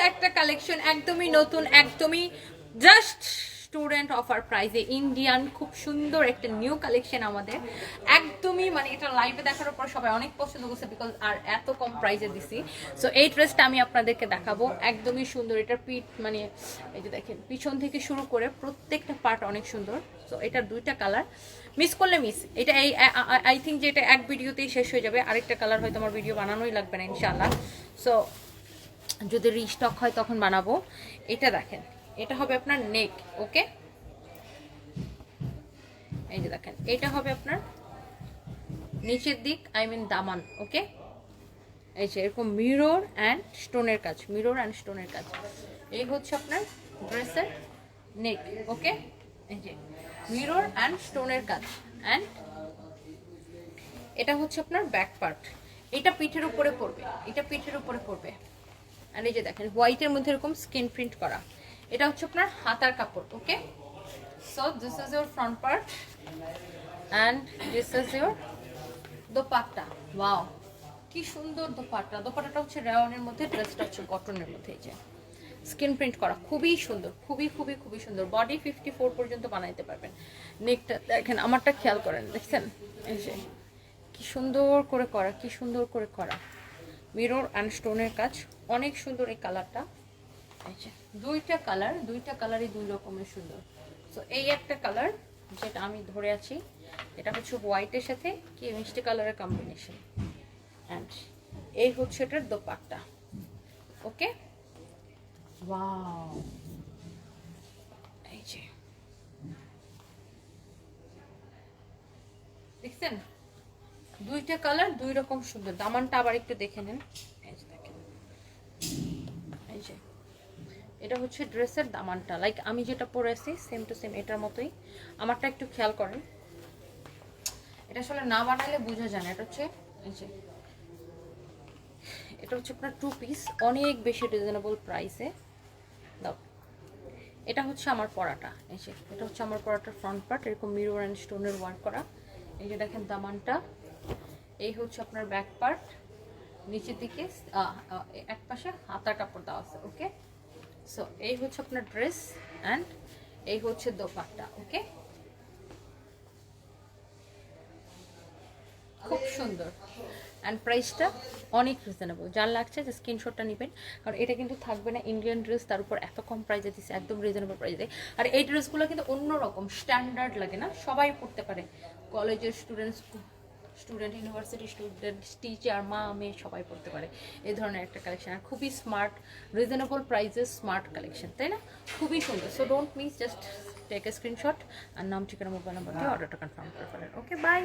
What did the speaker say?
একটা কালেকশন, একদমই নতুন, একদমই জাস্ট স্টুডেন্ট অফার প্রাইসে ইন্ডিয়ান, খুব সুন্দর একটা নিউ কালেকশন আমাদের। একদমই মানে এটা লাইভে দেখার পর সবাই অনেক পছন্দ করছে, বিকজ আর এত কম প্রাইসে দিছি। সো এই ড্রেসটা আমি আপনাদেরকে দেখাবো, একদমই সুন্দর। এটার পিঠ মানে এই যে দেখেন, পিছন থেকে শুরু করে প্রত্যেকটা পার্ট অনেক সুন্দর। সো এটার দুইটা কালার, মিস করলে মিস, এটা এই আই থিঙ্ক যে এটা এক ভিডিওতেই শেষ হয়ে যাবে। আরেকটা কালার হয়তো আমার ভিডিও বানানোই লাগবে না ইনশাআল্লাহ। সো যদি রিস্টক হয় তখন বানাবো। এটা দেখেন, এটা হবে আপনার নেক, ওকে। এই যে দেখেন, এটা হবে আপনার নিচের দিক, আই মিন দামান, ওকে। এই যে এরকম মিরর অ্যান্ড স্টোনের কাজ, মিরর অ্যান্ড স্টোনের কাজ। এই হচ্ছে আপনার ড্রেসের নেক, ওকে। এই যে মিরর অ্যান্ড স্টোনের কাজ, অ্যান্ড এটা হচ্ছে আপনার ব্যাক পার্ট। এটা পিঠের উপরে পড়বে, এটা পিঠের উপরে পড়বে। আর এই যে দেখেন হোয়াইটের মধ্যে এরকম স্কিন প্রিন্ট করা। এটা হচ্ছে আপনার হাতার কাপড়, okay. So this is your front part and this is your dupatta. Wow, কি সুন্দর দোপাট্টা। দোপাট্টাটা হচ্ছে রেওয়ানের মধ্যে, ড্রেসটা হচ্ছে কটনের মধ্যে। এই যে স্কিন প্রিন্ট করা, খুবই সুন্দর, খুবই খুবই খুবই সুন্দর। বডি 54 পর্যন্ত বানাইতে পারবেন। নেকটা দেখেন, আমারটা খেয়াল করেন, দেখছেন এই যে কি সুন্দর করে করা, কি সুন্দর করে করা। মিরর অ্যান্ড স্টোনের কাজ, অনেক সুন্দর এই কালারটা। এই যে দুইটা কালার, দুইটা কালারই দুই রকমের সুন্দর। সো এই একটা কালার যেটা আমি ধরে আছি, এটা হচ্ছে হোয়াইটের সাথে কি মিষ্টি কালারের কম্বিনেশন, অ্যান্ড এই হচ্ছে এটার দোপাট্টা, ওকে। ওয়াও, এই যে দেখছেন দুইটা কালার দুই রকম সুন্দর। দামানটা আবার একটু দেখে নেন, এই যে দেখেন, এই যে এটা হচ্ছে ড্রেসের দামানটা। লাইক আমি যেটা পরে আছি সেম টু সেম এটার মতোই। আমারটা একটু খেয়াল করেন, এটা আসলে না বানাইলে বোঝা যায় না। এটা হচ্ছে এই যে, এটা হচ্ছে আপনার 2 পিস, অনেক বেশি রিজনেবল প্রাইসে দাও। এটা হচ্ছে আমার পরাটা, এই যে এটা হচ্ছে আমার পরাটার ফ্রন্ট পার্ট, এরকম মিরর অ্যান্ড স্টোনের ওয়ার্ক করা। এই যে দেখেন দামানটা। এই হচ্ছে আপনার ব্যাক পার্ট, নিচের দিকে এক পাশে হাতার কাপড় দেওয়া আছে, ওকে। সো এই হচ্ছে আপনার ড্রেস অ্যান্ড এই হচ্ছে দোপাট্টা, ওকে। খুব সুন্দর, অ্যান্ড প্রাইসটা অনেক রিজনেবল। যার লাগছে যে স্ক্রিনশটটা নেবেন, কারণ এটা কিন্তু থাকবে না ইন্ডিয়ান ড্রেস, তার উপর এত কম প্রাইসে দিচ্ছে, একদম রিজনেবল প্রাইসে। আর এই ড্রেসগুলো কিন্তু অন্যরকম স্ট্যান্ডার্ড লাগে না, সবাই পড়তে পারে। কলেজের স্টুডেন্ট, ইউনিভার্সিটি স্টুডেন্ট, টিচার, মা মেয়ে সবাই পড়তে পারে এই ধরনের একটা কালেকশন। আর খুবই স্মার্ট, রিজনেবল প্রাইসের স্মার্ট কালেকশন, তাই না? খুবই সুন্দর। So don't miss, just take a screenshot আর নাম, ঠিকানা, মোবাইল নাম্বার দিয়ে অর্ডারটা কনফার্ম করে ফেলেন। Okay, by.